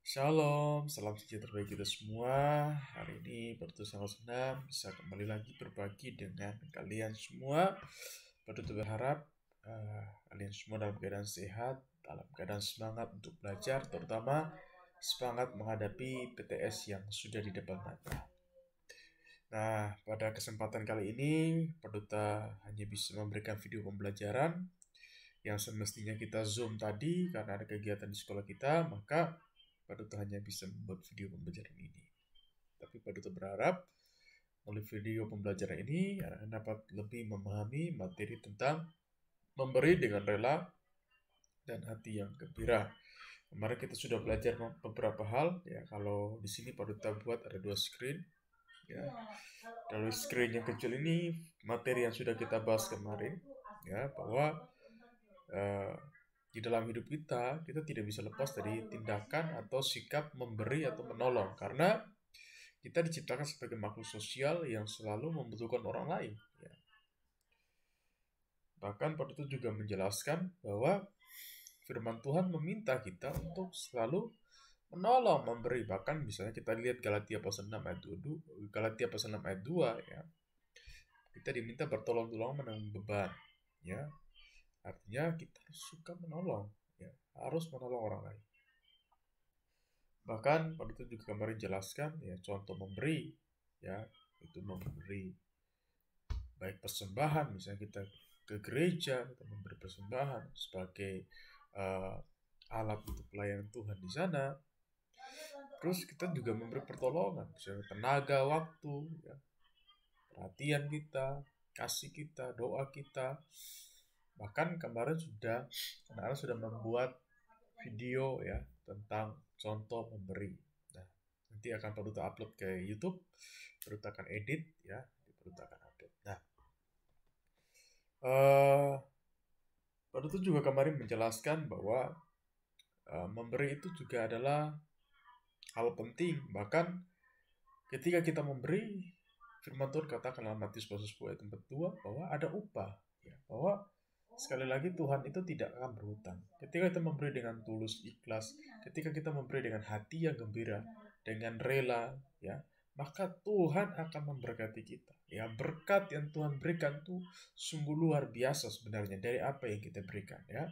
Shalom, salam sejahtera bagi kita semua. Hari ini Pertu sangat senang bisa kembali lagi berbagi dengan kalian semua. Pertu berharap kalian semua dalam keadaan sehat, dalam keadaan semangat untuk belajar, terutama semangat menghadapi PTS yang sudah di depan mata. Nah, pada kesempatan kali ini, Perduta hanya bisa memberikan video pembelajaran yang semestinya kita Zoom tadi karena ada kegiatan di sekolah kita, maka Paduta hanya bisa membuat video pembelajaran ini. Tapi Paduta berharap melalui video pembelajaran ini akan dapat lebih memahami materi tentang memberi dengan rela dan hati yang gembira. Kemarin kita sudah belajar beberapa hal ya. Kalau di sini Paduta buat ada 2 screen ya. Dari screen yang kecil ini materi yang sudah kita bahas kemarin ya, bahwa di dalam hidup kita tidak bisa lepas dari tindakan atau sikap memberi atau menolong, karena kita diciptakan sebagai makhluk sosial yang selalu membutuhkan orang lain. Ya. Bahkan pada itu juga menjelaskan bahwa firman Tuhan meminta kita untuk selalu menolong, memberi. Bahkan misalnya kita lihat Galatia pasal 6 ayat 2, Galatia pasal 6 ayat 2 ya. Kita diminta bertolong-tolong menanggung beban, ya. Artinya kita harus suka menolong, ya, harus menolong orang lain. Bahkan pada itu juga kemarin jelaskan ya, contoh memberi ya, itu memberi baik persembahan, misalnya kita ke gereja kita memberi persembahan sebagai alat untuk pelayanan Tuhan di sana. Terus kita juga memberi pertolongan, misalnya tenaga, waktu, ya, perhatian kita, kasih kita, doa kita. Bahkan kemarin anak-anak sudah membuat video ya tentang contoh memberi. Nah, nanti akan perlu upload ke YouTube, perlu akan edit ya, perlu akan upload. Nah, perlu itu juga kemarin menjelaskan bahwa memberi itu juga adalah hal penting. Bahkan ketika kita memberi, firman Tuhan katakan dalam Matius pasal 10 ayat 42 bahwa ada upah, ya, bahwa sekali lagi Tuhan itu tidak akan berhutang. Ketika kita memberi dengan tulus, ikhlas, ketika kita memberi dengan hati yang gembira, dengan rela, ya, maka Tuhan akan memberkati kita. Ya, berkat yang Tuhan berikan itu sungguh luar biasa sebenarnya dari apa yang kita berikan, ya.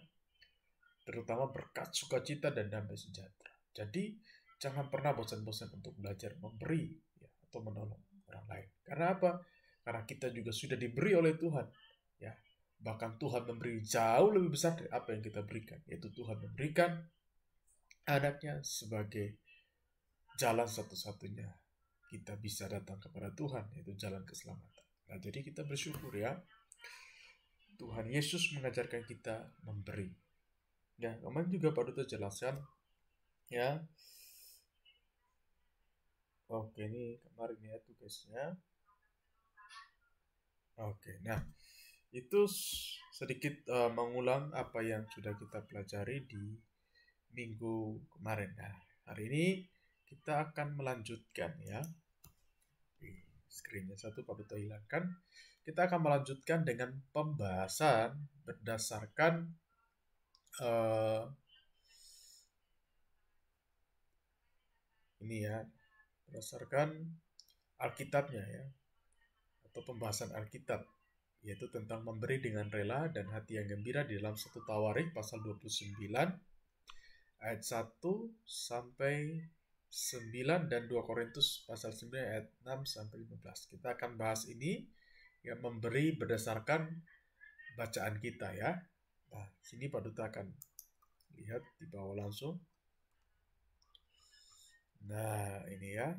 Terutama berkat sukacita dan damai sejahtera. Jadi, jangan pernah bosan-bosan untuk belajar memberi, ya, atau menolong orang lain. Karena apa? Karena kita juga sudah diberi oleh Tuhan, ya. Bahkan Tuhan memberi jauh lebih besar dari apa yang kita berikan, yaitu Tuhan memberikan anaknya sebagai jalan satu-satunya kita bisa datang kepada Tuhan, yaitu jalan keselamatan. Nah, jadi kita bersyukur ya, Tuhan Yesus mengajarkan kita memberi. Ya, kemarin juga Pak Duta jelaskan ya. Oke, ini kemarin ya tugasnya. Oke, nah itu sedikit mengulang apa yang sudah kita pelajari di minggu kemarin. Nah, hari ini kita akan melanjutkan ya. Di screennya satu Pak Duta hilangkan. Kita akan melanjutkan dengan pembahasan berdasarkan ini ya, berdasarkan Alkitabnya ya, atau pembahasan Alkitab, yaitu tentang memberi dengan rela dan hati yang gembira di dalam 1 Tawarik pasal 29 ayat 1 sampai 9 dan 2 Korintus pasal 9 ayat 6 sampai 15. Kita akan bahas ini yang memberi berdasarkan bacaan kita ya. Nah, sini Pak Duta akan lihat di bawah langsung. Nah, ini ya.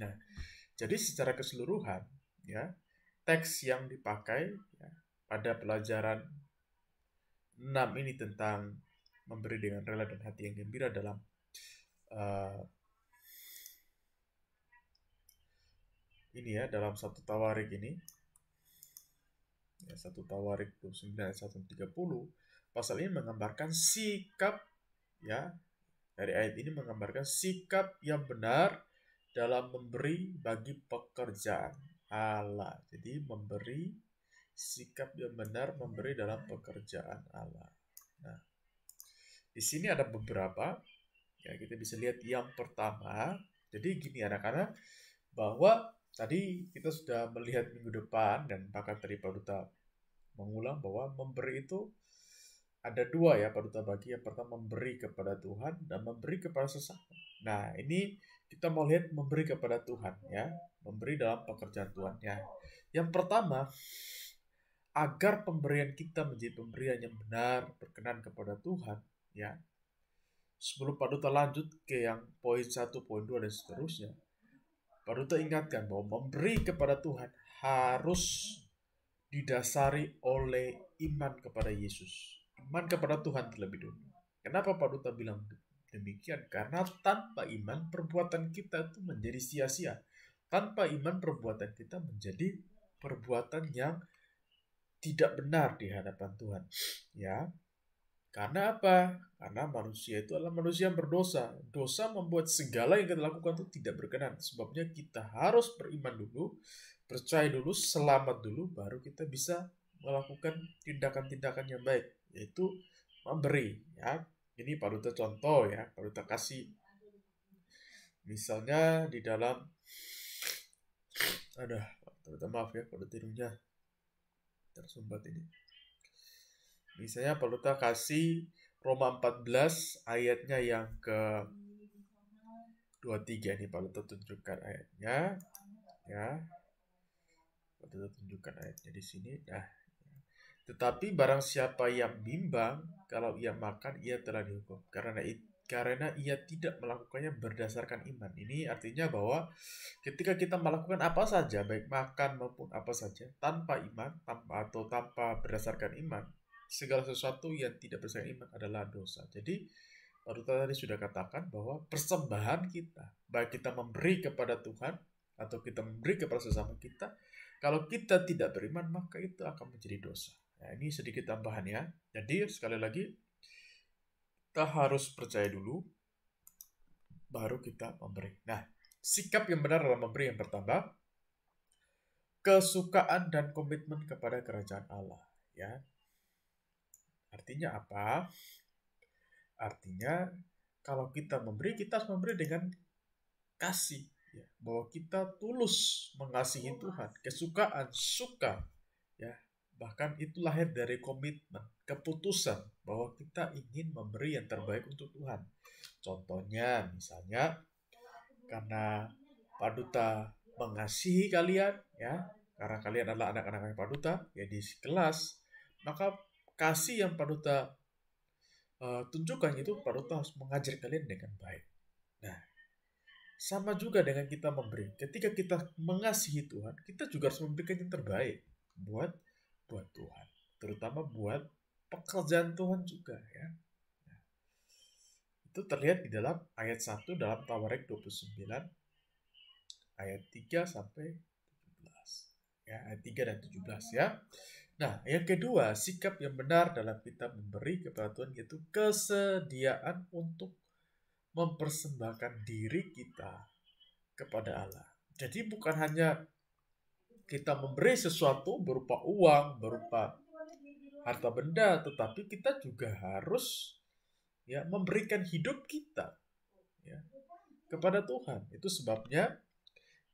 Nah, jadi secara keseluruhan ya, teks yang dipakai ya, pada pelajaran 6 ini tentang memberi dengan rela dan hati yang gembira dalam ini ya, dalam 1 Tawarik ini ya, 1 Tawarik 29 ayat 1 30, pasal ini menggambarkan sikap ya, dari ayat ini menggambarkan sikap yang benar dalam memberi bagi pekerjaan Allah. Jadi memberi, sikap yang benar memberi dalam pekerjaan Allah. Nah, Di sini ada beberapa, ya kita bisa lihat yang pertama. Jadi gini anak-anak, bahwa tadi kita sudah melihat minggu depan dan bahkan tadi Pak Duta mengulang bahwa memberi itu ada dua ya Pak Duta bagi. Yang pertama memberi kepada Tuhan dan memberi kepada sesama. Nah ini kita mau lihat memberi kepada Tuhan ya, memberi dalam pekerjaan Tuhan ya. Yang pertama, agar pemberian kita menjadi pemberian yang benar, berkenan kepada Tuhan ya. Sebelum Pak Duta lanjut ke yang poin 1, poin 2 dan seterusnya, Pak Duta ingatkan bahwa memberi kepada Tuhan harus didasari oleh iman kepada Yesus. Iman kepada Tuhan terlebih dulu. Kenapa Pak Duta bilang demikian? Karena tanpa iman perbuatan kita itu menjadi sia-sia. Tanpa iman perbuatan kita menjadi perbuatan yang tidak benar di hadapan Tuhan. Ya. Karena apa? Karena manusia itu adalah manusia yang berdosa. Dosa membuat segala yang kita lakukan itu tidak berkenan. Sebabnya kita harus beriman dulu, percaya dulu, selamat dulu, baru kita bisa melakukan tindakan-tindakan yang baik, yaitu memberi. Ya, ini Pak Duta contoh ya, Pak Duta kasih. Misalnya di dalam, Pak Duta maaf ya, Pak Duta hidungnya tersumbat ini. Misalnya Pak Duta kasih Roma 14 ayatnya yang ke 23 nih Pak Duta tunjukkan ayatnya ya. Pak Duta tunjukkan ayatnya di sini. Nah, tetapi barang siapa yang bimbang kalau ia makan ia telah dihukum karena ia tidak melakukannya berdasarkan iman. Ini artinya bahwa ketika kita melakukan apa saja, baik makan maupun apa saja, tanpa iman, tanpa berdasarkan iman, segala sesuatu yang tidak berdasarkan iman adalah dosa. Jadi, Pak Duta tadi sudah katakan bahwa persembahan kita, baik kita memberi kepada Tuhan atau kita memberi kepada sesama kita, kalau kita tidak beriman, maka itu akan menjadi dosa. Nah, ini sedikit tambahan ya. Jadi, sekali lagi, kita harus percaya dulu, baru kita memberi. Nah, sikap yang benar dalam memberi yang pertama, kesukaan dan komitmen kepada kerajaan Allah. Ya, artinya apa? Artinya, kalau kita memberi, kita harus memberi dengan kasih. Ya, bahwa kita tulus mengasihi Tuhan. Kesukaan, suka. Ya, bahkan itu lahir dari komitmen, keputusan bahwa kita ingin memberi yang terbaik untuk Tuhan. Contohnya, misalnya, karena Pak Duta mengasihi kalian, ya, karena kalian adalah anak-anak Pak Duta, ya di kelas, maka kasih yang Pak Duta tunjukkan itu Pak Duta harus mengajar kalian dengan baik. Nah, sama juga dengan kita memberi. Ketika kita mengasihi Tuhan, kita juga harus memberikan yang terbaik buat Tuhan, terutama buat pekerjaan Tuhan juga ya. Nah, itu terlihat di dalam ayat 1 dalam Tawarik 29 ayat 3 sampai 17. Ya, ayat 3 dan 17 ya. Nah, yang kedua, sikap yang benar dalam kita memberi kepada Tuhan yaitu kesediaan untuk mempersembahkan diri kita kepada Allah. Jadi bukan hanya kita memberi sesuatu berupa uang, berupa harta benda, tetapi kita juga harus ya memberikan hidup kita ya kepada Tuhan. Itu sebabnya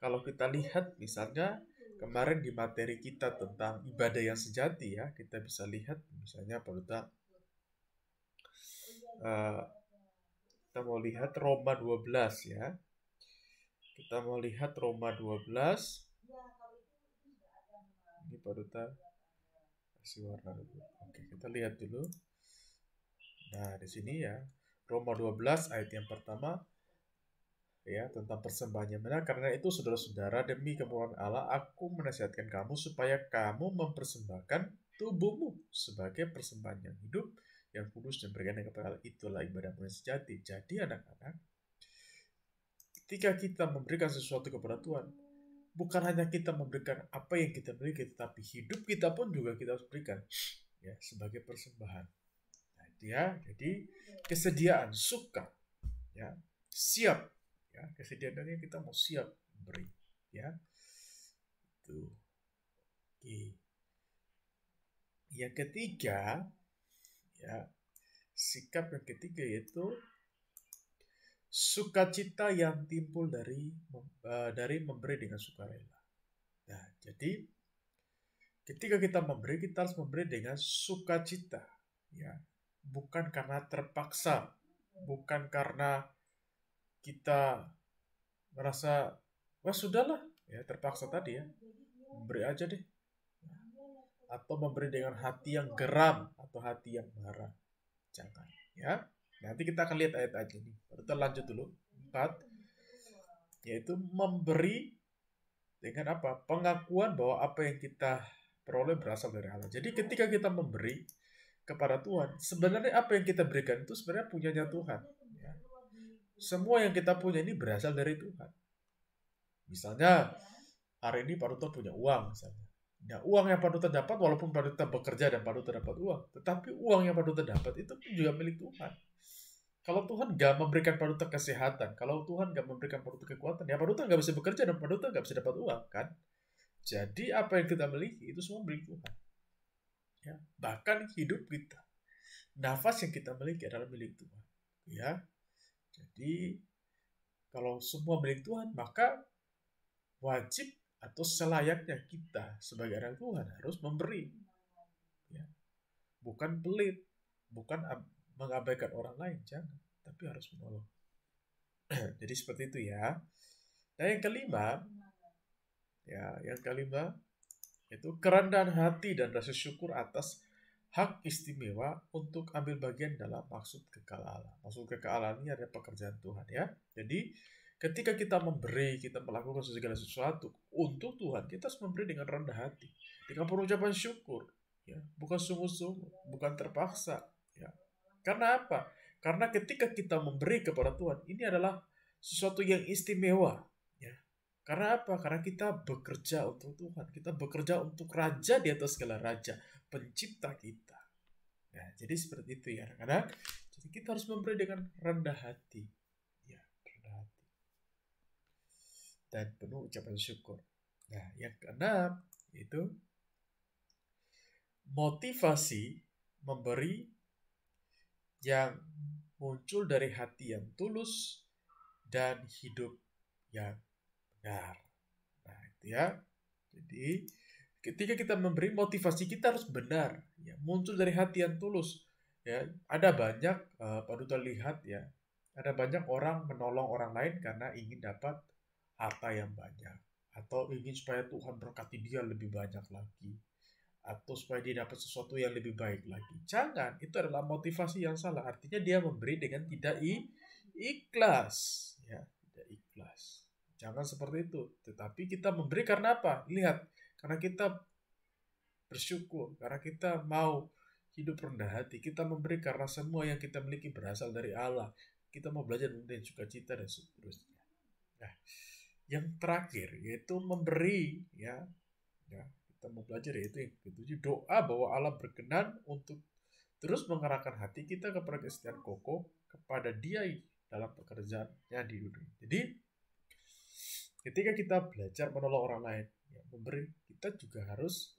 kalau kita lihat misalnya kemarin di materi kita tentang ibadah yang sejati ya, kita bisa lihat misalnya kita mau lihat Roma 12 ya. Kita mau lihat Roma 12. Ini Pak Duta kasih warna dulu. Oke, kita lihat dulu. Nah, di sini ya, Roma 12 ayat yang pertama ya tentang persembahan yang benar. Karena itu saudara-saudara, demi kemurahan Allah aku menasihatkan kamu supaya kamu mempersembahkan tubuhmu sebagai persembahan yang hidup, yang kudus dan berkenan kepada Allah. Itulah ibadahmu yang sejati. Jadi anak-anak, ketika kita memberikan sesuatu kepada Tuhan, bukan hanya kita memberikan apa yang kita miliki, tetapi hidup kita pun juga kita harus berikan ya sebagai persembahan. Nah, ya, jadi kesediaan, suka, ya, siap. Ya, kesediaannya kita mau siap beri ya itu. Oke, yang ketiga ya, sikap yang ketiga yaitu sukacita yang timbul dari memberi dengan sukarela. Nah, jadi ketika kita memberi, kita harus memberi dengan sukacita, ya, bukan karena terpaksa, bukan karena kita merasa wah sudahlah, ya terpaksa tadi ya, memberi aja deh, atau memberi dengan hati yang geram atau hati yang marah, jangan, ya. Nanti kita akan lihat ayat-ayat ini. Kita lanjut dulu. 4, yaitu memberi dengan apa? Pengakuan bahwa apa yang kita peroleh berasal dari Allah. Jadi ketika kita memberi kepada Tuhan, sebenarnya apa yang kita berikan itu sebenarnya punyanya Tuhan. Ya. Semua yang kita punya ini berasal dari Tuhan. Misalnya hari ini Pak Duta punya uang misalnya. Nah, uang yang Pak Duta dapat, walaupun Pak Duta bekerja dan Pak Duta dapat uang, tetapi uang yang Pak Duta dapat itu juga milik Tuhan. Kalau Tuhan gak memberikan Pak Duta kesehatan, kalau Tuhan gak memberikan Pak Duta kekuatan, ya Pak Duta gak bisa bekerja dan Pak Duta gak bisa dapat uang, kan? Jadi apa yang kita miliki itu semua milik Tuhan. Ya, bahkan hidup kita, nafas yang kita miliki adalah milik Tuhan. Ya, jadi kalau semua milik Tuhan, maka wajib atau selayaknya kita sebagai anak Tuhan harus memberi. Ya, bukan pelit, bukan mengabaikan orang lain, jangan, tapi harus menolong. Jadi seperti itu ya. Nah yang kelima itu kerendahan hati dan rasa syukur atas hak istimewa untuk ambil bagian dalam maksud kekal Allah. Maksud kekal Allah ini adalah pekerjaan Tuhan ya. Jadi ketika kita memberi, kita melakukan segala sesuatu untuk Tuhan, kita harus memberi dengan rendah hati, dengan perucapan syukur, ya, bukan sungguh-sungguh, bukan terpaksa, ya. Karena apa? Karena ketika kita memberi kepada Tuhan, ini adalah sesuatu yang istimewa, ya. Karena apa? Karena kita bekerja untuk Tuhan, kita bekerja untuk Raja di atas segala raja, pencipta kita. Nah, jadi seperti itu ya, anak-anak. Jadi kita harus memberi dengan rendah hati, ya, rendah hati, dan penuh ucapan syukur. Nah, yang keenam yaitu motivasi memberi yang muncul dari hati yang tulus dan hidup yang benar. Nah, itu ya. Jadi, ketika kita memberi, motivasi kita harus benar, ya, muncul dari hati yang tulus. Ya, ada banyak Pak Duta lihat ya, ada banyak orang menolong orang lain karena ingin dapat harta yang banyak, atau ingin supaya Tuhan berkati dia lebih banyak lagi, atau supaya dia dapat sesuatu yang lebih baik lagi. Jangan, itu adalah motivasi yang salah. Artinya dia memberi dengan tidak ikhlas, ya, tidak ikhlas. Jangan seperti itu. Tetapi kita memberi karena apa? Lihat, karena kita bersyukur, karena kita mau hidup rendah hati. Kita memberi karena semua yang kita miliki berasal dari Allah. Kita mau belajar dengan sukacita dan seterusnya. Nah, yang terakhir yaitu memberi, ya. Kita mau belajar yaitu yang ketujuh, doa bahwa Allah berkenan untuk terus mengarahkan hati kita kepada kesetiaan kokoh kepada Dia dalam pekerjaannya di dunia. Jadi ketika kita belajar menolong orang lain, ya, memberi, kita juga harus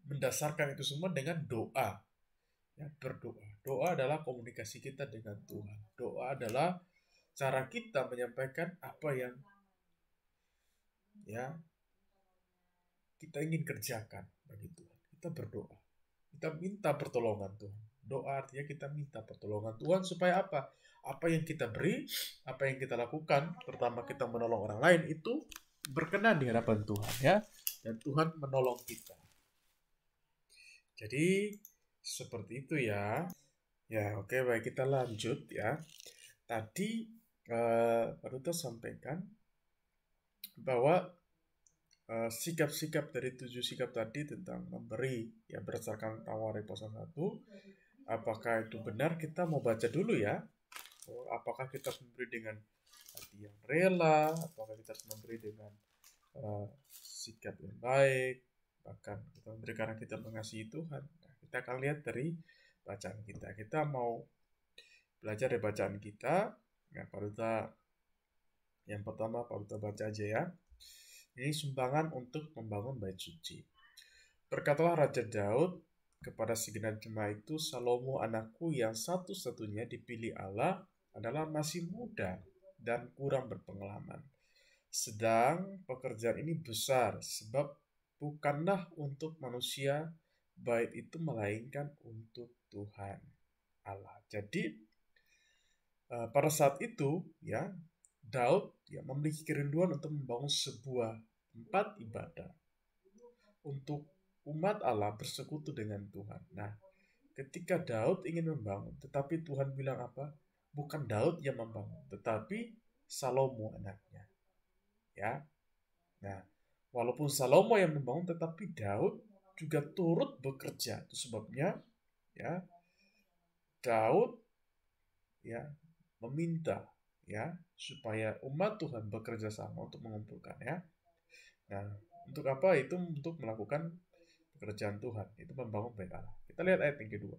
mendasarkan itu semua dengan doa, ya, berdoa. Doa adalah komunikasi kita dengan Tuhan. Doa adalah cara kita menyampaikan apa yang, ya, kita ingin kerjakan bagi Tuhan. Kita berdoa. Kita minta pertolongan Tuhan. Doa artinya kita minta pertolongan Tuhan supaya apa? Apa yang kita beri, apa yang kita lakukan, terutama kita menolong orang lain, itu berkenan di hadapan Tuhan, ya. Dan Tuhan menolong kita. Jadi seperti itu ya. Ya, oke, baik, kita lanjut ya. Tadi Pak Duta sampaikan bahwa sikap-sikap dari 7 sikap tadi tentang memberi, ya, berdasarkan Tawarikh pasal 1. Apakah itu benar? Kita mau baca dulu ya. Apakah kita harus memberi dengan hati yang rela? Apakah kita harus memberi dengan sikap yang baik? Bahkan kita memberi karena kita mengasihi Tuhan. Nah, kita akan lihat dari bacaan kita. Kita mau belajar dari bacaan kita. Ya, Pak Duta, yang pertama Pak Duta baca aja ya. Ini sumbangan untuk membangun bait suci. Berkatalah Raja Daud, kepada segenap jemaat itu, Salomo anakku yang satu-satunya dipilih Allah adalah masih muda dan kurang berpengalaman. Sedang pekerjaan ini besar sebab bukanlah untuk manusia baik itu melainkan untuk Tuhan Allah. Jadi pada saat itu ya Daud ya memiliki kerinduan untuk membangun sebuah tempat ibadah untuk umat Allah bersekutu dengan Tuhan. Nah, ketika Daud ingin membangun, tetapi Tuhan bilang apa? Bukan Daud yang membangun, tetapi Salomo anaknya. Ya. Nah, walaupun Salomo yang membangun, tetapi Daud juga turut bekerja. Itu sebabnya ya Daud ya meminta ya supaya umat Tuhan bekerja sama untuk mengumpulkan ya. Nah, untuk apa? Itu untuk melakukan pekerjaan Tuhan, itu membangun bait Allah. Kita lihat ayat yang kedua.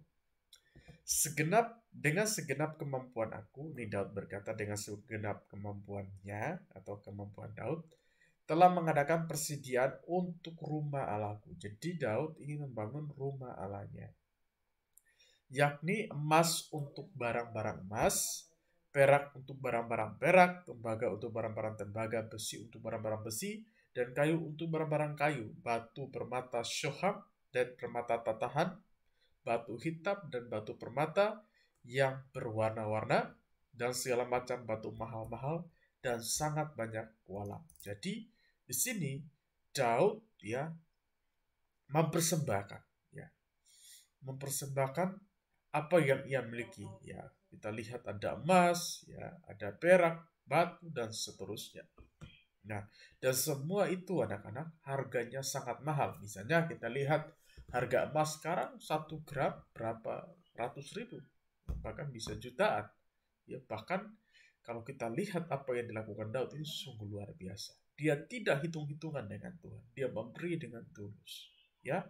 Dengan segenap kemampuan aku, ini Daud berkata dengan segenap kemampuannya atau kemampuan Daud, telah mengadakan persediaan untuk rumah Allahku. Jadi Daud ingin membangun rumah Allahnya, yakni emas untuk barang-barang emas, perak untuk barang-barang perak, tembaga untuk barang-barang tembaga, besi untuk barang-barang besi, dan kayu untuk barang-barang kayu, batu permata syoham dan permata tatahan, batu hitam dan batu permata yang berwarna-warna, dan segala macam batu mahal-mahal, dan sangat banyak kuala. Jadi di sini Daud ya mempersembahkan apa yang ia miliki ya. Kita lihat ada emas ya, ada perak, batu dan seterusnya. Nah, dan semua itu anak-anak harganya sangat mahal. Misalnya kita lihat harga emas sekarang 1 gram berapa ratus ribu, bahkan bisa jutaan. Ya, bahkan kalau kita lihat apa yang dilakukan Daud ini sungguh luar biasa. Dia tidak hitung-hitungan dengan Tuhan. Dia memberi dengan tulus. Ya,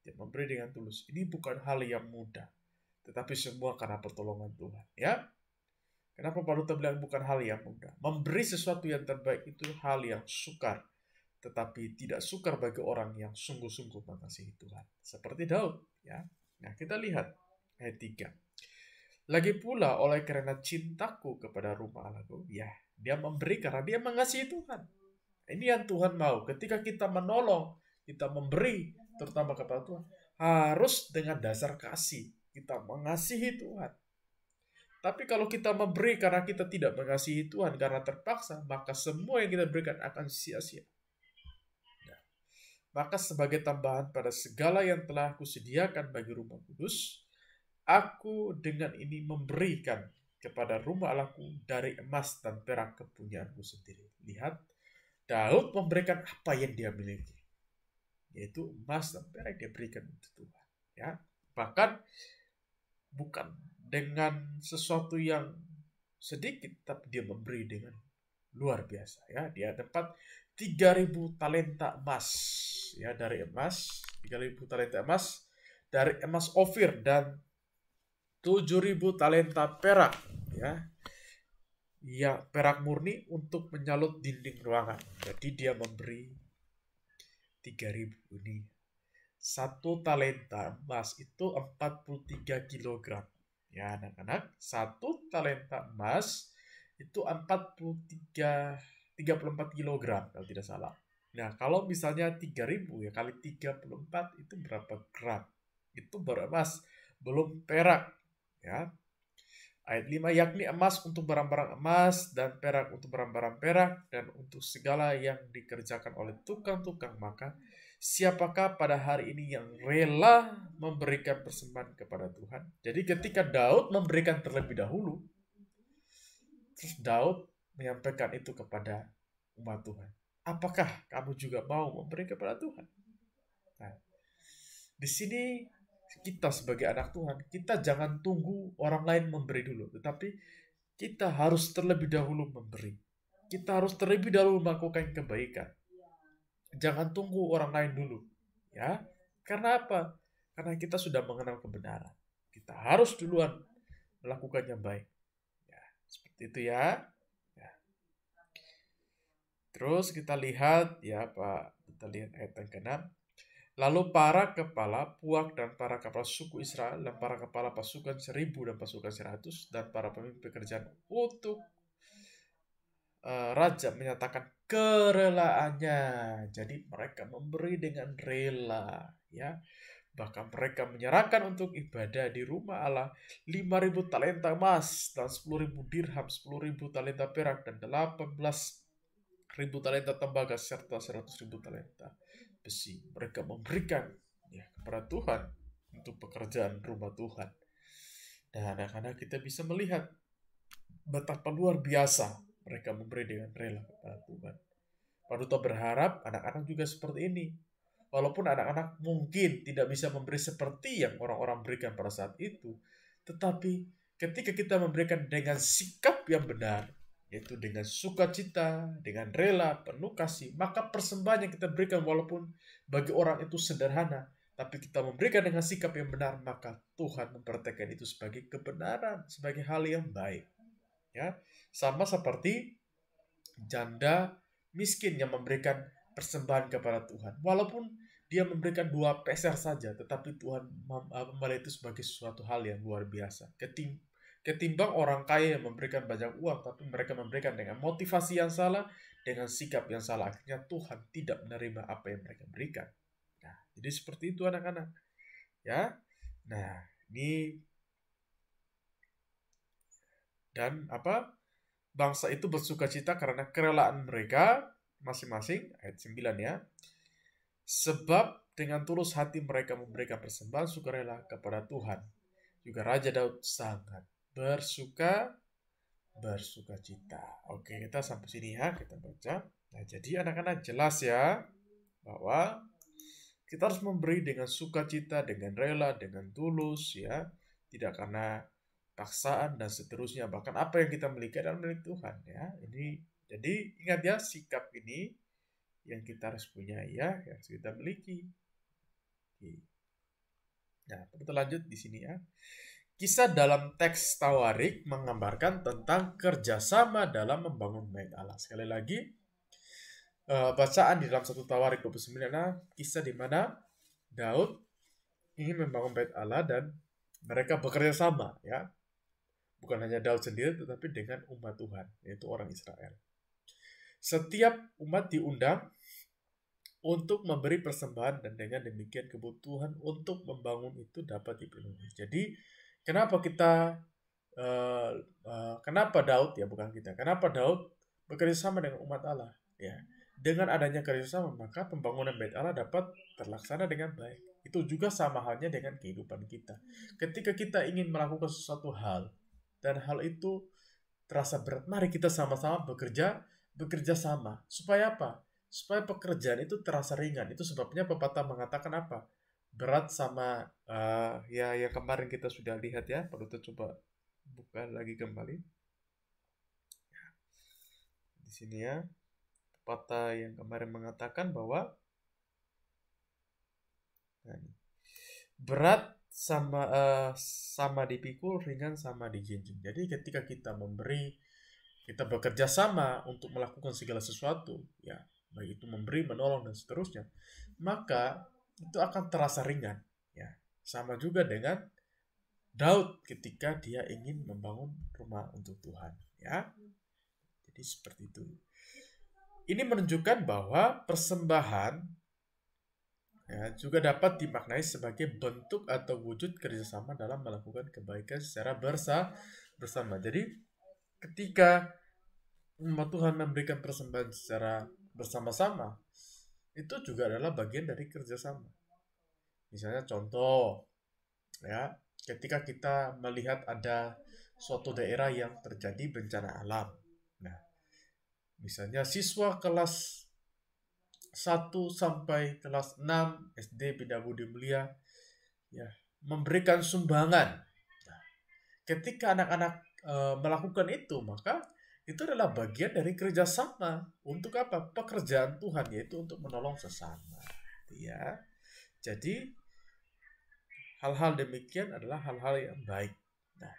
dia memberi dengan tulus. Ini bukan hal yang mudah, tetapi semua karena pertolongan Tuhan. Ya, kenapa Pak Duta bilang bukan hal yang mudah? Memberi sesuatu yang terbaik itu hal yang sukar, tetapi tidak sukar bagi orang yang sungguh-sungguh mengasihi Tuhan. Seperti Daud. Ya. Nah, kita lihat ayat 3. Lagi pula oleh karena cintaku kepada rumah Allahku, ya, dia memberi karena dia mengasihi Tuhan. Ini yang Tuhan mau. Ketika kita menolong, kita memberi, terutama kepada Tuhan, harus dengan dasar kasih. Kita mengasihi Tuhan. Tapi kalau kita memberi karena kita tidak mengasihi Tuhan, karena terpaksa, maka semua yang kita berikan akan sia-sia. Nah, maka sebagai tambahan pada segala yang telah aku sediakan bagi rumah kudus, aku dengan ini memberikan kepada rumah Allahku dari emas dan perak kepunyaanku sendiri. Lihat, Daud memberikan apa yang dia miliki, yaitu emas dan perak dia berikan untuk Tuhan. Ya, bahkan bukan dengan sesuatu yang sedikit, tapi dia memberi dengan luar biasa. Ya, dia dapat 3.000 talenta emas. Ya, dari emas 3.000 talenta emas dari emas Ofir dan 7.000 talenta perak ya perak murni untuk menyalut dinding ruangan. Jadi dia memberi 3.000 ini. 1 talenta emas itu 43 kilogram. Ya anak-anak, 1 talenta emas itu 34 kilogram kalau tidak salah. Nah, kalau misalnya 3.000 ya kali 34 itu berapa gram? Itu baru emas, belum perak. Ya. Ayat 5, yakni emas untuk barang-barang emas dan perak untuk barang-barang perak dan untuk segala yang dikerjakan oleh tukang-tukang. Maka siapakah pada hari ini yang rela memberikan persembahan kepada Tuhan? Jadi ketika Daud memberikan terlebih dahulu, terus Daud menyampaikan itu kepada umat Tuhan. Apakah kamu juga mau memberi kepada Tuhan? Nah, di sini kita sebagai anak Tuhan, kita jangan tunggu orang lain memberi dulu, tetapi kita harus terlebih dahulu memberi. Kita harus terlebih dahulu melakukan kebaikan. Jangan tunggu orang lain dulu. Ya. Karena apa? Karena kita sudah mengenal kebenaran. Kita harus duluan melakukan yang baik. Ya, seperti itu ya. Ya. Terus kita lihat ya Pak, kita lihat ayat yang ke-6. Lalu para kepala puak dan para kepala suku Israel dan para kepala pasukan 1000 dan pasukan 100 dan para pemimpin pekerjaan untuk raja menyatakan kerelaannya. Jadi mereka memberi dengan rela, ya. Bahkan mereka menyerahkan untuk ibadah di rumah Allah 5.000 talenta emas dan 10.000 dirham, 10.000 talenta perak dan 18.000 talenta tembaga serta 100.000 talenta besi. Mereka memberikan ya kepada Tuhan untuk pekerjaan rumah Tuhan. Dan anak-anak kita bisa melihat betapa luar biasa mereka memberi dengan rela kepada Tuhan. Pak Duta berharap anak-anak juga seperti ini. Walaupun anak-anak mungkin tidak bisa memberi seperti yang orang-orang berikan pada saat itu, tetapi ketika kita memberikan dengan sikap yang benar, yaitu dengan sukacita, dengan rela, penuh kasih, maka persembahan yang kita berikan walaupun bagi orang itu sederhana, tapi kita memberikan dengan sikap yang benar, maka Tuhan memperhatikan itu sebagai kebenaran, sebagai hal yang baik. Ya, sama seperti janda miskin yang memberikan persembahan kepada Tuhan. Walaupun dia memberikan 2 peser saja, tetapi Tuhan melihat itu sebagai suatu hal yang luar biasa. Ketimbang orang kaya yang memberikan banyak uang, tapi mereka memberikan dengan motivasi yang salah, dengan sikap yang salah. Akhirnya Tuhan tidak menerima apa yang mereka berikan. Nah, jadi seperti itu anak-anak. Ya. Nah, ini dan bangsa itu bersukacita karena kerelaan mereka masing-masing, ayat 9 ya. Sebab dengan tulus hati mereka memberikan persembahan sukarela kepada Tuhan. Juga Raja Daud sangat bersukacita. Oke, kita sampai sini ya, kita baca. Nah, jadi anak-anak jelas ya bahwa kita harus memberi dengan sukacita, dengan rela, dengan tulus ya. Tidak karena paksaan dan seterusnya, bahkan apa yang kita miliki adalah milik Tuhan ya. Ini jadi ingat ya, sikap ini yang kita harus punya ya, yang harus kita miliki. Oke. Nah, kita lanjut di sini ya. Kisah dalam teks Tawarik menggambarkan tentang kerjasama dalam membangun bait Allah. Sekali lagi, bacaan di dalam 1 Tawarik 29, kisah di mana Daud ingin membangun bait Allah dan mereka bekerja sama ya. Bukan hanya Daud sendiri, tetapi dengan umat Tuhan, yaitu orang Israel. Setiap umat diundang untuk memberi persembahan dan dengan demikian kebutuhan untuk membangun itu dapat dipenuhi. Jadi, kenapa Daud ya, bukan kita. Kenapa Daud bekerja sama dengan umat Allah? Ya, dengan adanya kerjasama, maka pembangunan bait Allah dapat terlaksana dengan baik. Itu juga sama halnya dengan kehidupan kita. Ketika kita ingin melakukan sesuatu hal, dan hal itu terasa berat, mari kita sama-sama bekerja sama. Supaya apa? Supaya pekerjaan itu terasa ringan. Itu sebabnya pepatah mengatakan apa? Berat sama ya yang kemarin kita sudah lihat ya. Perlu kita coba buka lagi kembali. Di sini ya. Pepatah yang kemarin mengatakan bahwa berat sama dipikul, ringan sama dijunjung. Jadi ketika kita memberi, kita bekerja sama untuk melakukan segala sesuatu, ya, baik itu memberi, menolong dan seterusnya, maka itu akan terasa ringan, ya. Sama juga dengan Daud ketika dia ingin membangun rumah untuk Tuhan, ya. Jadi seperti itu. Ini menunjukkan bahwa persembahan ya, juga dapat dimaknai sebagai bentuk atau wujud kerjasama dalam melakukan kebaikan secara bersama. Jadi ketika umat Tuhan memberikan persembahan secara bersama-sama, itu juga adalah bagian dari kerjasama. Misalnya contoh, ya, ketika kita melihat ada suatu daerah yang terjadi bencana alam. Nah, misalnya siswa kelas 1 sampai kelas 6 SD Bina Budi Mulia ya, memberikan sumbangan. Nah, ketika anak-anak melakukan itu, maka itu adalah bagian dari kerjasama untuk apa? Pekerjaan Tuhan, yaitu untuk menolong sesama. Ya, jadi hal-hal demikian adalah hal-hal yang baik. Nah,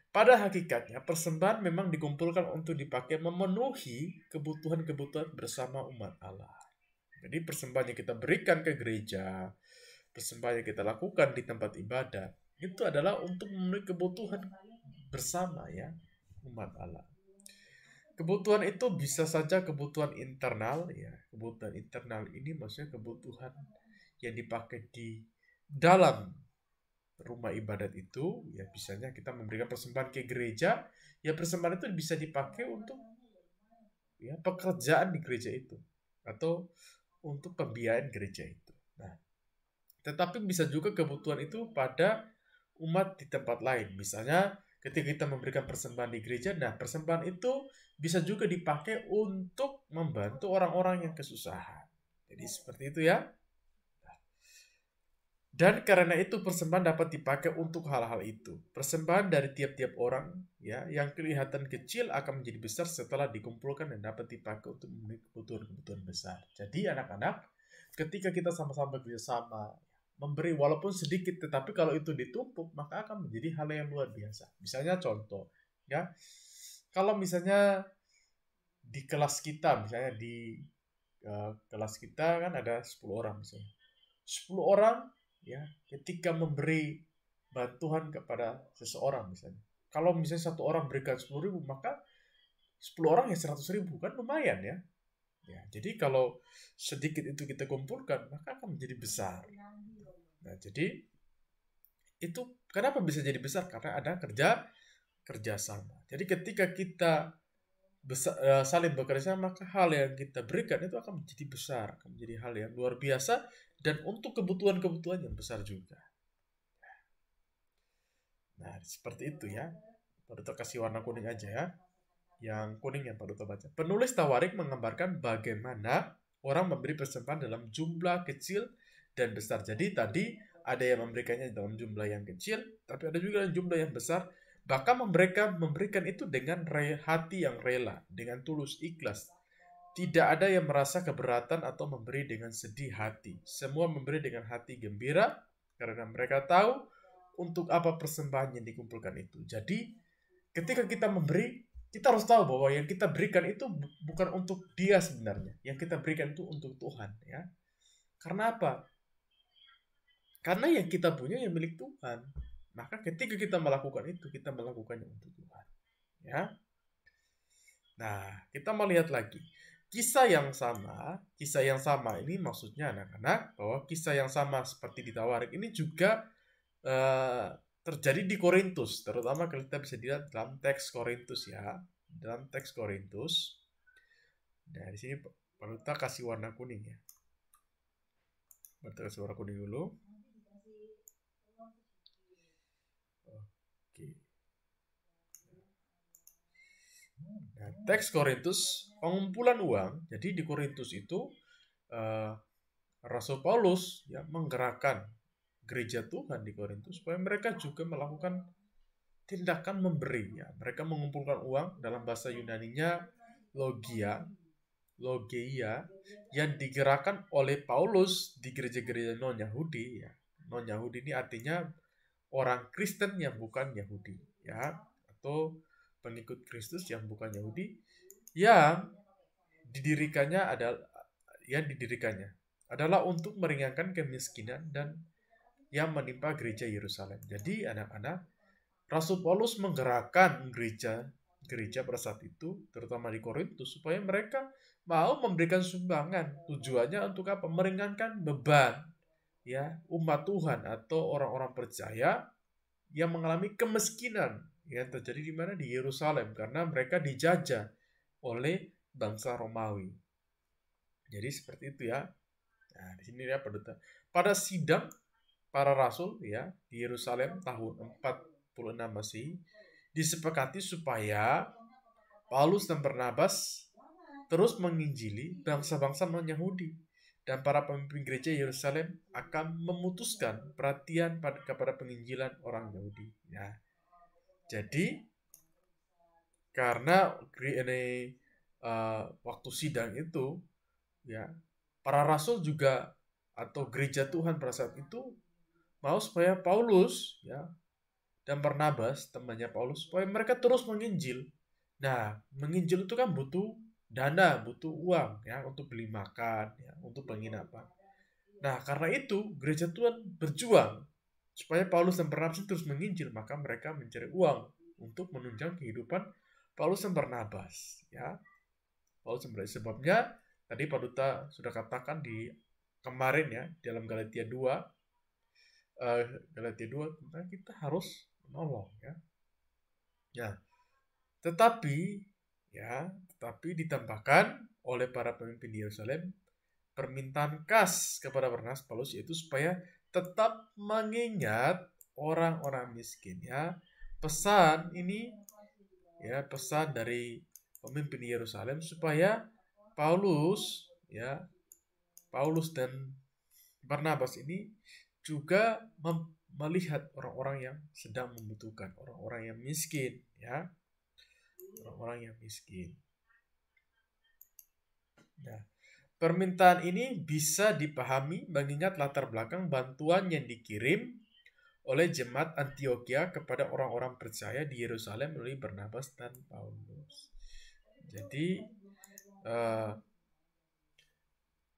pada hakikatnya persembahan memang dikumpulkan untuk dipakai memenuhi kebutuhan-kebutuhan bersama umat Allah. Jadi persembahan yang kita berikan ke gereja, persembahan yang kita lakukan di tempat ibadah, itu adalah untuk memenuhi kebutuhan bersama ya, umat Allah. Kebutuhan itu bisa saja kebutuhan internal ya. Kebutuhan internal ini maksudnya kebutuhan yang dipakai di dalam rumah ibadat itu, ya misalnya kita memberikan persembahan ke gereja, ya persembahan itu bisa dipakai untuk ya pekerjaan di gereja itu atau untuk pembiayaan gereja itu. Nah, tetapi bisa juga kebutuhan itu pada umat di tempat lain. Misalnya ketika kita memberikan persembahan di gereja, nah persembahan itu bisa juga dipakai untuk membantu orang-orang yang kesusahan. Jadi seperti itu ya. Dan karena itu persembahan dapat dipakai untuk hal-hal itu. Persembahan dari tiap-tiap orang ya yang kelihatan kecil akan menjadi besar setelah dikumpulkan dan dapat dipakai untuk memenuhi kebutuhan-kebutuhan besar. Jadi anak-anak, ketika kita sama-sama bekerjasama memberi walaupun sedikit, tetapi kalau itu ditumpuk maka akan menjadi hal yang luar biasa. Misalnya contoh ya, kalau misalnya di kelas kita, misalnya di kelas kita kan ada 10 orang misalnya. 10 orang ya ketika memberi bantuan kepada seseorang misalnya. Kalau misalnya satu orang berikan 10.000, maka 10 orang ya 100.000 kan lumayan ya. Ya, jadi kalau sedikit itu kita kumpulkan maka akan menjadi besar. Nah, jadi itu kenapa bisa jadi besar? Karena ada kerjasama. Jadi ketika kita saling bekerja, maka hal yang kita berikan itu akan menjadi besar, akan menjadi hal yang luar biasa dan untuk kebutuhan-kebutuhan yang besar juga. Nah, seperti itu ya. Pak Duta kasih warna kuning aja ya. Yang kuning yang Pak Duta baca. Penulis Tawarik menggambarkan bagaimana orang memberi persembahan dalam jumlah kecil dan besar. Jadi tadi ada yang memberikannya dalam jumlah yang kecil, tapi ada juga jumlah yang besar. Bahkan mereka memberikan itu dengan hati yang rela, dengan tulus ikhlas. Tidak ada yang merasa keberatan atau memberi dengan sedih hati. Semua memberi dengan hati gembira karena mereka tahu untuk apa persembahan yang dikumpulkan itu. Jadi ketika kita memberi, kita harus tahu bahwa yang kita berikan itu bukan untuk dia sebenarnya. Yang kita berikan itu untuk Tuhan ya. Karena apa? Karena yang kita punya yang milik Tuhan. Maka ketika kita melakukan itu, kita melakukannya untuk Tuhan. Ya. Nah, kita melihat lagi. Kisah yang sama ini maksudnya anak-anak bahwa kisah yang sama seperti di Tawarik ini juga terjadi di Korintus, terutama kalau kita bisa dilihat dalam teks Korintus ya. Dalam teks Korintus. Nah, di sini kita kasih warna kuning ya. Kita kasih warna kuning dulu. Oke. Nah, teks Korintus, pengumpulan uang. Jadi di Korintus itu Rasul Paulus ya menggerakkan gereja Tuhan di Korintus supaya mereka juga melakukan tindakan memberi ya. Mereka mengumpulkan uang, dalam bahasa Yunaninya logia yang digerakkan oleh Paulus di gereja-gereja non-Yahudi ya. Non-Yahudi ini artinya orang Kristen yang bukan Yahudi ya, atau pengikut Kristus yang bukan Yahudi yang didirikannya adalah untuk meringankan kemiskinan dan yang menimpa gereja Yerusalem. Jadi anak-anak, Rasul Paulus menggerakkan gereja pada saat itu, terutama di Korintus, supaya mereka mau memberikan sumbangan. Tujuannya untuk apa? Meringankan beban ya umat Tuhan atau orang-orang percaya yang mengalami kemiskinan yang terjadi di mana? Di Yerusalem, karena mereka dijajah oleh bangsa Romawi. Jadi seperti itu ya. Nah, di sini ya pada sidang para rasul ya di Yerusalem tahun 46 Masehi disepakati supaya Paulus dan Barnabas terus menginjili bangsa-bangsa non-Yahudi, dan para pemimpin gereja Yerusalem akan memutuskan perhatian kepada penginjilan orang Yahudi ya. Jadi karena ini waktu sidang itu ya, para rasul juga atau gereja Tuhan pada saat itu mau supaya Paulus ya dan Barnabas temannya Paulus supaya mereka terus menginjil. Nah, menginjil itu kan butuh dana, butuh uang ya untuk beli makan, ya, untuk penginapan. Nah, karena itu gereja Tuhan berjuang supaya Paulus dan Barnabas terus menginjil, maka mereka mencari uang untuk menunjang kehidupan Paulus dan Barnabas, ya. Paulus dan Barnabas, sebabnya tadi Pak Duta sudah katakan di kemarin ya dalam Galatia 2, tentang kita harus menolong, ya. Ya, tetapi ditambahkan oleh para pemimpin di Yerusalem permintaan khas kepada Barnabas Paulus, yaitu supaya tetap mengingat orang-orang miskin, ya. Pesan ini, ya, pesan dari pemimpin di Yerusalem supaya Paulus dan Barnabas ini juga melihat orang-orang yang sedang membutuhkan, orang-orang yang miskin, ya. Orang-orang yang miskin. Nah, permintaan ini bisa dipahami mengingat latar belakang bantuan yang dikirim oleh jemaat Antioquia kepada orang-orang percaya di Yerusalem melalui Barnabas dan Paulus. Jadi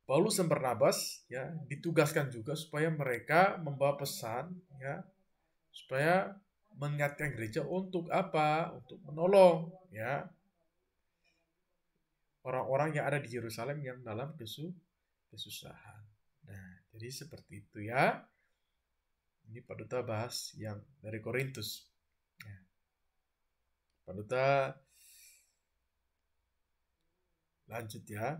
Paulus dan Barnabas, ya, ditugaskan juga supaya mereka membawa pesan, ya, supaya mengingatkan gereja untuk apa? Untuk menolong, ya, orang-orang yang ada di Yerusalem yang dalam kesusahan. Nah, jadi seperti itu, ya. Ini Pak Duta bahas yang dari Korintus. Ya. Pak Duta lanjut, ya.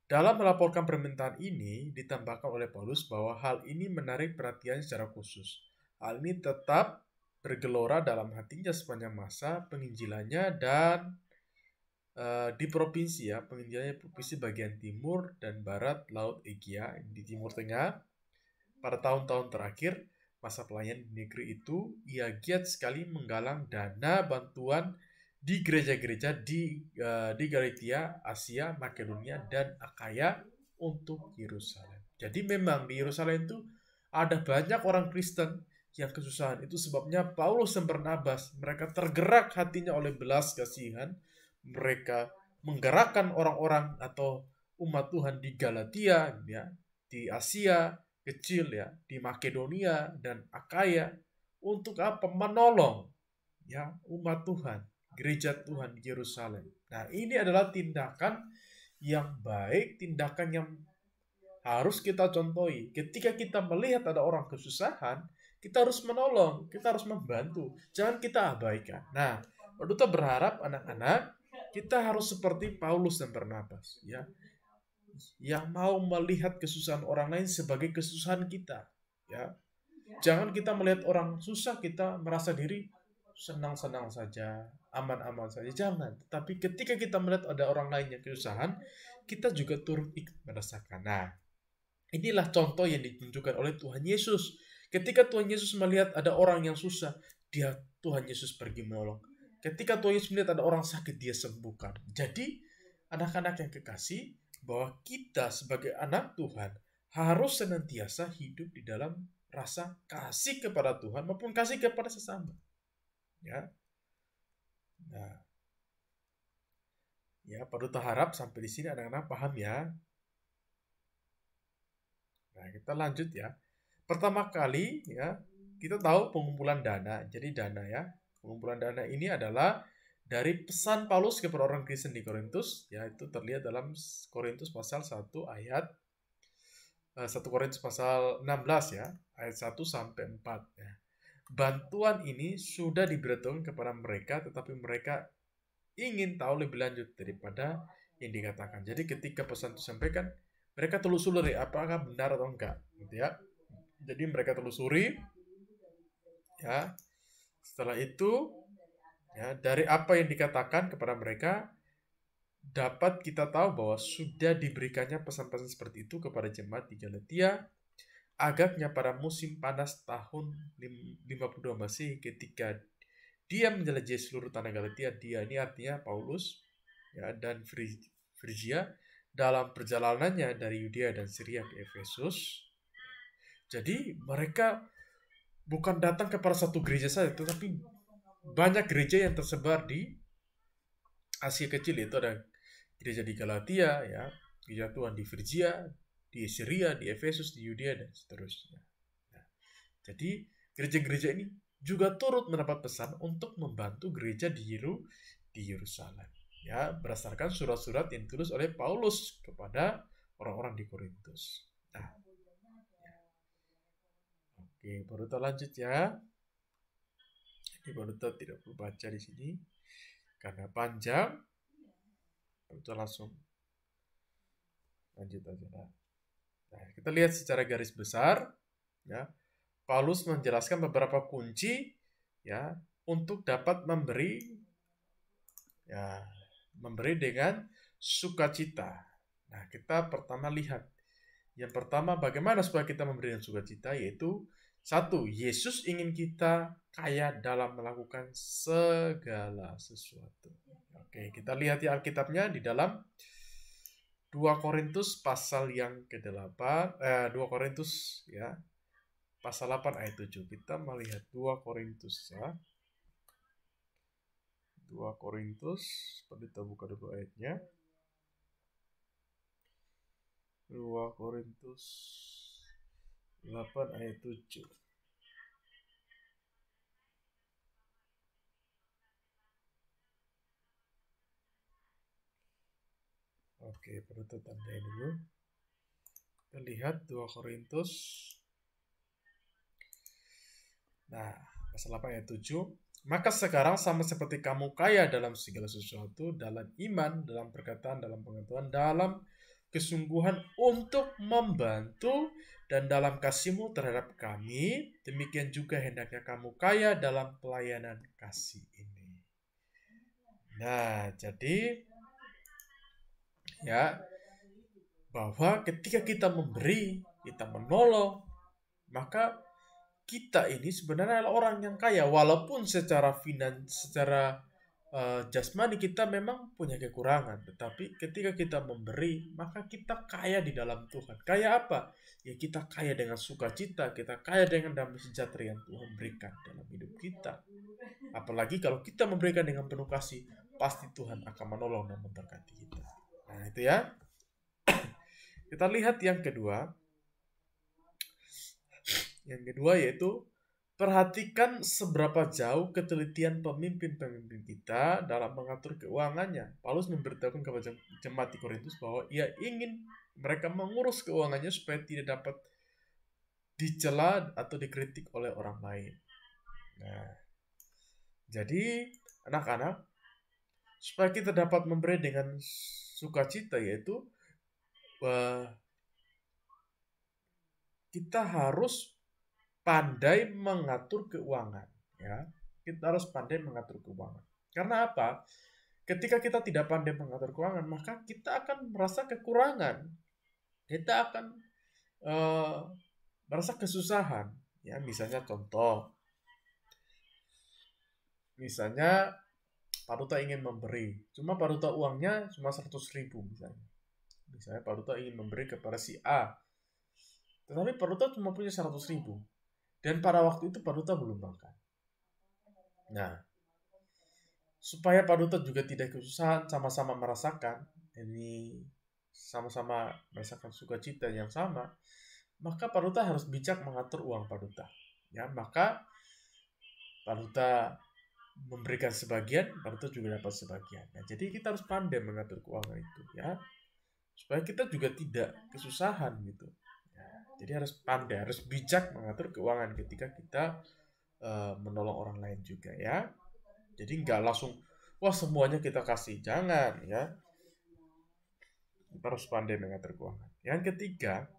Dalam melaporkan permintaan ini ditambahkan oleh Paulus bahwa hal ini menarik perhatian secara khusus. Hal ini tetap bergelora dalam hatinya sepanjang masa penginjilannya dan di provinsi, ya, penginjilannya provinsi bagian timur dan barat Laut Egea di Timur Tengah. Pada tahun-tahun terakhir masa pelayanan di negeri itu, ia giat sekali menggalang dana bantuan di gereja-gereja di Galatia, Asia, Makedonia, dan Akaya untuk Yerusalem. Jadi memang di Yerusalem itu ada banyak orang Kristen yang kesusahan. Itu sebabnya Paulus dan Barnabas, mereka tergerak hatinya oleh belas kasihan. Mereka menggerakkan orang-orang atau umat Tuhan di Galatia, ya, di Asia kecil, ya, di Makedonia dan Akaya untuk apa? Menolong, ya, umat Tuhan, gereja Tuhan di Yerusalem. Nah, ini adalah tindakan yang baik, tindakan yang harus kita contohi. Ketika kita melihat ada orang kesusahan, kita harus menolong, kita harus membantu. Jangan kita abaikan. Nah, Pak Duta berharap anak-anak kita harus seperti Paulus dan Barnabas, ya, yang mau melihat kesusahan orang lain sebagai kesusahan kita, ya. Jangan kita melihat orang susah kita merasa diri senang-senang saja, aman-aman saja. Jangan. Tapi ketika kita melihat ada orang lain yang kesusahan, kita juga turut ikut merasakan. Nah, inilah contoh yang ditunjukkan oleh Tuhan Yesus. Ketika Tuhan Yesus melihat ada orang yang susah, Tuhan Yesus pergi menolong. Ketika Tuhan Yesus melihat ada orang sakit, dia sembuhkan. Jadi, anak-anak yang kekasih, bahwa kita sebagai anak Tuhan harus senantiasa hidup di dalam rasa kasih kepada Tuhan maupun kasih kepada sesama. Ya. Nah, ya, Pak Duta harap sampai di sini anak-anak paham, ya. Nah, kita lanjut, ya. Pertama kali, ya, kita tahu pengumpulan dana. Jadi dana, ya. Pengumpulan dana ini adalah dari pesan Paulus kepada orang Kristen di Korintus, ya, itu terlihat dalam Korintus pasal 1 ayat 1 Korintus pasal 16, ya, ayat 1 sampai 4, ya. Bantuan ini sudah diberitahukan kepada mereka, tetapi mereka ingin tahu lebih lanjut daripada yang dikatakan. Jadi ketika pesan itu disampaikan, mereka telusuri apakah benar atau enggak, gitu, ya. Jadi mereka telusuri, ya. Setelah itu, ya, dari apa yang dikatakan kepada mereka, dapat kita tahu bahwa sudah diberikannya pesan-pesan seperti itu kepada jemaat di Galatia. Agaknya pada musim panas tahun 52 Masehi, ketika dia menjelajahi seluruh tanah Galatia, dia ini artinya Paulus, ya, dan Frigia dalam perjalanannya dari Yudea dan Syria ke Efesus. Jadi mereka bukan datang kepada satu gereja saja, tetapi banyak gereja yang tersebar di Asia Kecil. Itu ada gereja di Galatia, ya, gereja Tuhan di Frigia, di Syria, di Efesus, di Yudea, dan seterusnya. Nah, jadi gereja-gereja ini juga turut mendapat pesan untuk membantu gereja di Yerusalem, ya, berdasarkan surat-surat yang ditulis oleh Paulus kepada orang-orang di Korintus. Nah, ya. Oke, baru kita lanjut ya. Ini baru kita tidak perlu baca di sini karena panjang. Kita langsung lanjut aja. Nah, kita lihat secara garis besar, ya. Paulus menjelaskan beberapa kunci, ya, untuk dapat memberi, ya, memberi dengan sukacita. Nah, kita pertama lihat. Yang pertama, bagaimana supaya kita memberi dengan sukacita, yaitu satu, Yesus ingin kita kaya dalam melakukan segala sesuatu. Oke, kita lihat ya Alkitabnya di dalam 2 Korintus pasal yang ke-8, 2 Korintus ya, pasal 8 ayat 7. Kita melihat 2 Korintus ya. 2 Korintus, kita buka dulu ayatnya. 2 Korintus 8 ayat 7. Oke, perlu tandai dulu. Kita lihat 2 Korintus. Nah, pasal 8 ayat 7. Maka sekarang sama seperti kamu kaya dalam segala sesuatu, dalam iman, dalam perkataan, dalam pengetahuan, dalam kesungguhan untuk membantu, dan dalam kasihmu terhadap kami, demikian juga hendaknya kamu kaya dalam pelayanan kasih ini. Nah, jadi ya, bahwa ketika kita memberi, kita menolong, maka kita ini sebenarnya adalah orang yang kaya, walaupun secara jasmani kita memang punya kekurangan, tetapi ketika kita memberi, maka kita kaya di dalam Tuhan. Kaya apa? Ya, kita kaya dengan sukacita, kita kaya dengan damai sejahtera yang Tuhan berikan dalam hidup kita. Apalagi kalau kita memberikan dengan penuh kasih, pasti Tuhan akan menolong dan memberkati kita. Nah, itu ya. Kita lihat yang kedua. Yang kedua yaitu perhatikan seberapa jauh ketelitian pemimpin-pemimpin kita dalam mengatur keuangannya. Paulus memberitahukan kepada jemaat di Korintus bahwa ia ingin mereka mengurus keuangannya supaya tidak dapat dicela atau dikritik oleh orang lain. Nah, jadi anak-anak, supaya kita dapat memberi dengan sukacita, yaitu kita harus pandai mengatur keuangan, ya. Kita harus pandai mengatur keuangan. Karena apa? Ketika kita tidak pandai mengatur keuangan, maka kita akan merasa kekurangan. Kita akan merasa kesusahan. Ya, misalnya contoh. Misalnya Pak Duta ingin memberi, cuma Pak Duta uangnya cuma 100.000 misalnya. Misalnya Pak Duta ingin memberi kepada si A, tetapi Pak Duta cuma punya 100.000. Dan pada waktu itu Pak Duta belum makan. Nah, supaya Pak Duta juga tidak kesusahan, sama-sama merasakan, ini sama-sama merasakan sukacita yang sama, maka Pak Duta harus bijak mengatur uang Pak Duta. Ya, maka Pak Duta memberikan sebagian, Pak Duta juga dapat sebagian. Nah, jadi kita harus pandai mengatur keuangan itu, ya, supaya kita juga tidak kesusahan gitu. Jadi harus pandai, harus bijak mengatur keuangan ketika kita menolong orang lain juga, ya. Jadi nggak langsung, wah semuanya kita kasih. Jangan, ya. Kita harus pandai mengatur keuangan. Yang ketiga,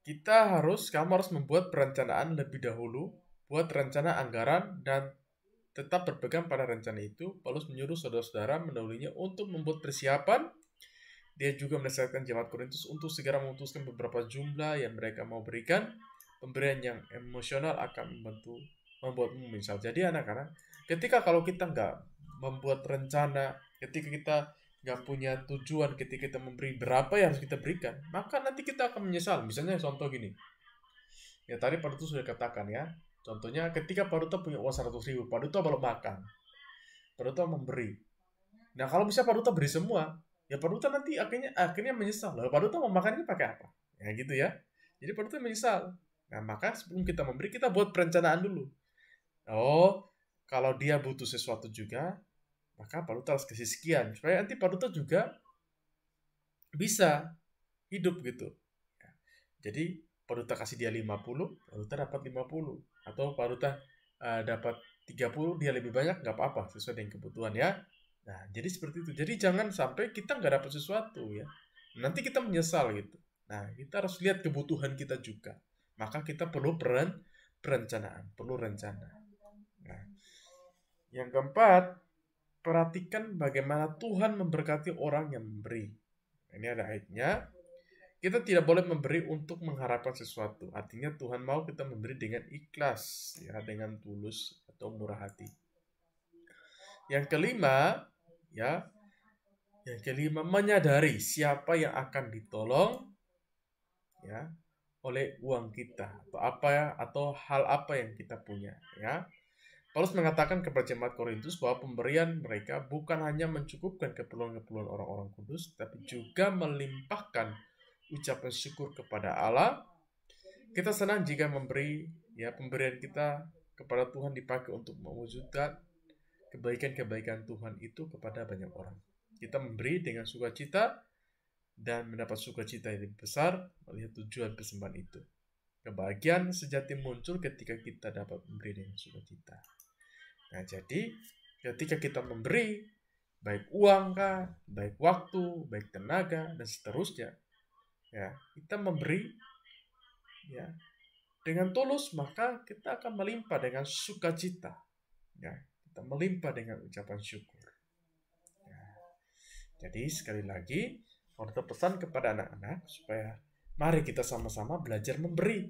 kamu harus membuat perencanaan lebih dahulu, buat rencana anggaran, dan tetap berpegang pada rencana itu. Paulus menyuruh saudara-saudara mendahulunya untuk membuat persiapan. Dia juga menasihatkan jemaat Korintus untuk segera memutuskan beberapa jumlah yang mereka mau berikan. Pemberian yang emosional akan membuatmu menyesal. Jadi anak-anak, ketika kalau kita nggak membuat rencana, ketika kita nggak punya tujuan, ketika kita memberi berapa yang harus kita berikan, maka nanti kita akan menyesal. Misalnya contoh gini, ya tadi Pak Duta sudah katakan ya, contohnya ketika Pak Duta punya uang 100.000, Pak Duta belum makan, Pak Duta memberi. Nah, kalau misalnya Pak Duta beri semua, ya Pak Duta nanti akhirnya menyesal. Lalu Pak Duta mau makannya pakai apa? Ya gitu ya. Jadi Pak Duta menyesal. Nah, maka sebelum kita memberi, kita buat perencanaan dulu. Oh, kalau dia butuh sesuatu juga, maka Pak Duta harus kasih sekian. Supaya nanti Pak Duta juga bisa hidup gitu. Ya. Jadi Pak Duta kasih dia 50, Pak Duta dapat 50. Atau Pak Duta dapat 30, dia lebih banyak, nggak apa-apa, sesuai dengan kebutuhan ya. Nah, jadi seperti itu. Jadi jangan sampai kita nggak dapat sesuatu ya. Nanti kita menyesal gitu. Nah, kita harus lihat kebutuhan kita juga. Maka kita perlu perencanaan, perlu rencana. Nah, yang keempat, perhatikan bagaimana Tuhan memberkati orang yang memberi. Ini ada ayatnya. Kita tidak boleh memberi untuk mengharapkan sesuatu. Artinya Tuhan mau kita memberi dengan ikhlas, ya, dengan tulus atau murah hati. Yang kelima, ya, menyadari siapa yang akan ditolong, ya, oleh uang kita atau atau hal apa yang kita punya, ya. Paulus mengatakan kepada jemaat Korintus bahwa pemberian mereka bukan hanya mencukupkan keperluan-keperluan orang-orang kudus, tapi juga melimpahkan ucapan syukur kepada Allah. Kita senang jika pemberian kita kepada Tuhan dipakai untuk mewujudkan kebaikan-kebaikan Tuhan itu kepada banyak orang. Kita memberi dengan sukacita dan mendapat sukacita yang lebih besar melihat tujuan persembahan itu. Kebahagiaan sejati muncul ketika kita dapat memberi dengan sukacita. Nah, jadi ketika kita memberi, baik uang kah, baik waktu, baik tenaga, dan seterusnya, ya, kita memberi ya dengan tulus, maka kita akan melimpah dengan sukacita. Ya, kita melimpah dengan ucapan syukur. Ya. Jadi sekali lagi, mau pesan kepada anak-anak supaya mari kita sama-sama belajar memberi.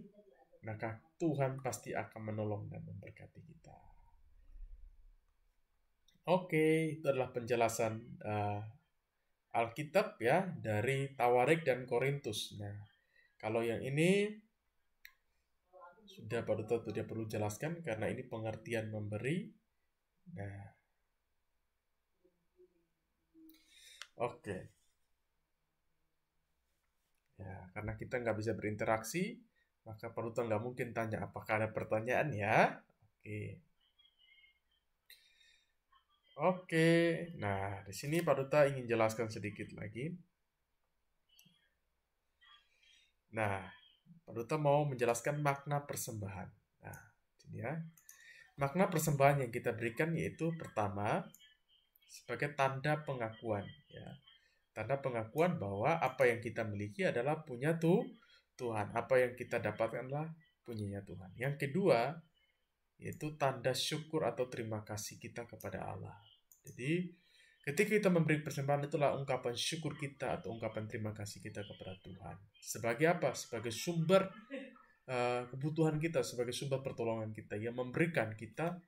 Maka Tuhan pasti akan menolong dan memberkati kita. Oke, itu adalah penjelasan Alkitab ya dari Tawarik dan Korintus. Nah, kalau yang ini sudah Pak Duta tidak perlu jelaskan karena ini pengertian memberi. Nah, oke. Ya, karena kita nggak bisa berinteraksi, maka Pak Duta nggak mungkin tanya apakah ada pertanyaan ya. Oke. Oke, nah di sini Pak Duta ingin jelaskan sedikit lagi. Nah, Pak Duta mau menjelaskan makna persembahan. Nah, ini ya. Makna persembahan yang kita berikan yaitu pertama sebagai tanda pengakuan, ya. Tanda pengakuan bahwa apa yang kita miliki adalah punya Tuhan. Apa yang kita dapatkan adalah punyanya Tuhan. Yang kedua yaitu tanda syukur atau terima kasih kita kepada Allah. Jadi, ketika kita memberi persembahan itulah ungkapan syukur kita atau ungkapan terima kasih kita kepada Tuhan. Sebagai apa? Sebagai sumber kebutuhan kita, sebagai sumber pertolongan kita yang memberikan kita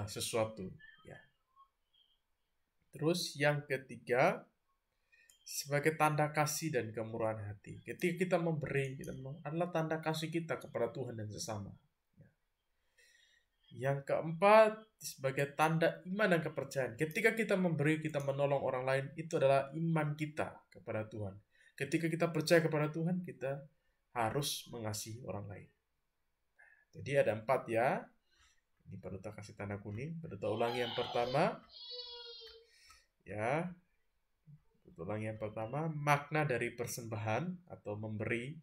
sesuatu. Ya. Terus yang ketiga, sebagai tanda kasih dan kemurahan hati. Ketika kita memberi, adalah tanda kasih kita kepada Tuhan dan sesama. Yang keempat, sebagai tanda iman dan kepercayaan. Ketika kita memberi, kita menolong orang lain, itu adalah iman kita kepada Tuhan. Ketika kita percaya kepada Tuhan, kita harus mengasihi orang lain. Jadi ada 4 ya. Ini Pak Duta kasih tanda kuning. Pak Duta ulangi yang pertama. Ya. Pak Duta ulangi yang pertama. Makna dari persembahan atau memberi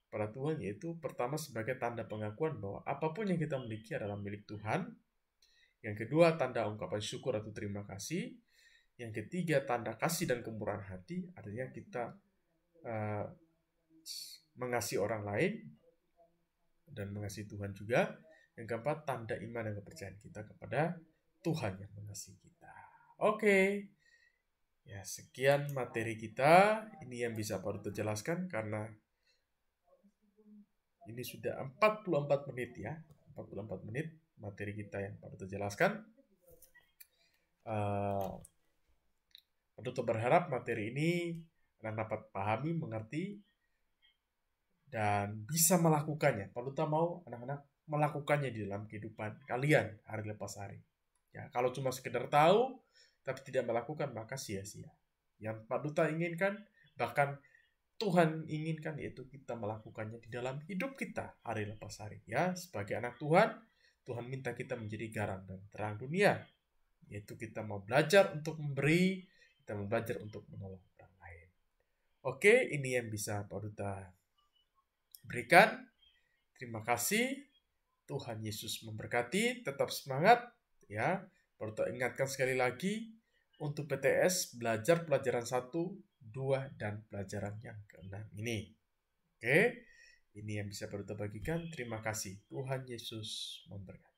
pada Tuhan yaitu pertama sebagai tanda pengakuan bahwa apapun yang kita miliki adalah milik Tuhan. Yang kedua, tanda ungkapan syukur atau terima kasih. Yang ketiga, tanda kasih dan kemurahan hati, artinya kita mengasihi orang lain dan mengasihi Tuhan juga. Yang keempat, tanda iman dan kepercayaan kita kepada Tuhan yang mengasihi kita. Oke. Ya, sekian materi kita. Ini yang bisa Pak Duta jelaskan karena ini sudah 44 menit ya. 44 menit materi kita yang Pak Duta jelaskan. Pak Duta berharap materi ini anak dapat pahami, mengerti, dan bisa melakukannya. Pak Duta mau anak-anak melakukannya di dalam kehidupan kalian hari lepas hari. Ya, kalau cuma sekedar tahu, tapi tidak melakukan, maka sia-sia. Yang Pak Duta inginkan, bahkan Tuhan inginkan, yaitu kita melakukannya di dalam hidup kita hari lepas hari. Ya, sebagai anak Tuhan, Tuhan minta kita menjadi garam dan terang dunia. Yaitu kita mau belajar untuk memberi, kita mau belajar untuk menolong orang lain. Oke, ini yang bisa Pak Duta berikan. Terima kasih. Tuhan Yesus memberkati. Tetap semangat. Ya, Pak Duta ingatkan sekali lagi, untuk PTS, belajar pelajaran 1, 2, dan pelajaran yang ke-6 ini. Oke, ini yang bisa Pak Duta bagikan. Terima kasih. Tuhan Yesus memberkati.